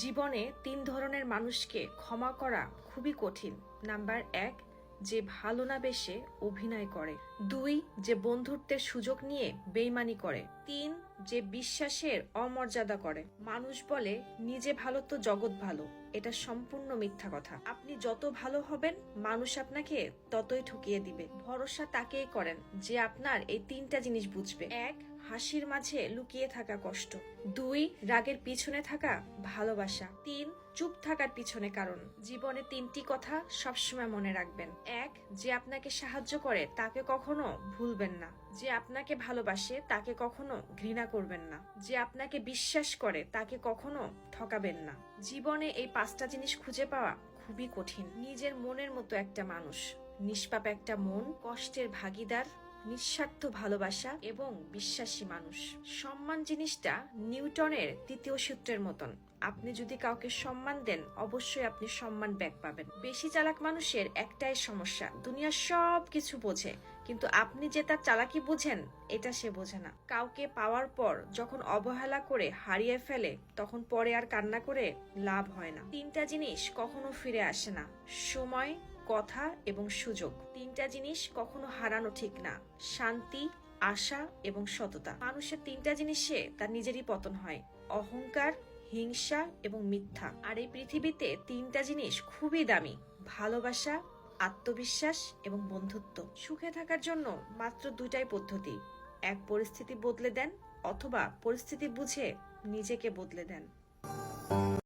জীবনে ৩ ধরনের মানুষকে ক্ষমা করা খুবই কঠিন। নাম্বার ১, যে ভালো না বেশে অভিনয় করে। ২, যে বন্ধুত্বের সুযোগ নিয়ে বেইমানি করে। ৩, যে বিশ্বাসের অমর্যাদা করে। মানুষ বলে নিজে ভালো তো জগৎ ভালো, এটা সম্পূর্ণ মিথ্যা কথা। আপনি যত ভালো হবেন মানুষ আপনাকে ততই ঠকিয়ে দিবে। ভরসা তাকেই করেন যে আপনার এই ৩টা জিনিস বুঝবে। ১, হাসির মাঝে লুকিয়ে থাকা কষ্ট। ২, রাগের পিছনে থাকা ভালোবাসা। ৩, চুপ থাকার পিছনে কারণ। জীবনে ৩টি কথা সবসময় মনে রাখবেন। ১, যে আপনাকে সাহায্য করে তাকে কখনো ভুলবেন না। যে আপনাকে ভালোবাসে তাকে কখনো ঘৃণা করবেন না। যে আপনাকে বিশ্বাস করে তাকে কখনো ঠকাবেন না। জীবনে এই 5টা জিনিস খুঁজে পাওয়া খুবই কঠিন। নিজের মনের মতো একটা মানুষ, নিষ্পাপ একটা মন, কষ্টের ভাগিদার, নিঃস্বার্থ ভালোবাসা এবং বিশ্বাসী মানুষ। সম্মান জিনিসটা নিউটনের ৩য় সূত্রের মতন। আপনি যদি কাউকে সম্মান দেন অবশ্যই আপনি সম্মান ব্যাক পাবেন। বেশি চালাক মানুষের একটাই সমস্যা, দুনিয়ার সব কিছু বোঝে কিন্তু আপনি যে তার চালাকি বুঝেন এটা সে বোঝে না। কাউকে পাওয়ার পর যখন অবহেলা করে হারিয়ে ফেলে তখন পরে আর কান্না করে লাভ হয় না। 3টা জিনিস কখনো ফিরে আসে না, সময়, কথা এবং সুযোগ। 3টা জিনিস কখনো হারানো ঠিক না, শান্তি, আশা এবং সততা। মানুষের 3টা জিনিসে তার নিজেরই পতন হয়, অহংকার, হিংসা এবং মিথ্যা। আর এই পৃথিবীতে 3টা জিনিস খুবই দামি, ভালোবাসা, আত্মবিশ্বাস এবং বন্ধুত্ব। সুখে থাকার জন্য মাত্র 2টাই পদ্ধতি, এক পরিস্থিতি বদলে দেন অথবা পরিস্থিতি বুঝে নিজেকে বদলে দেন।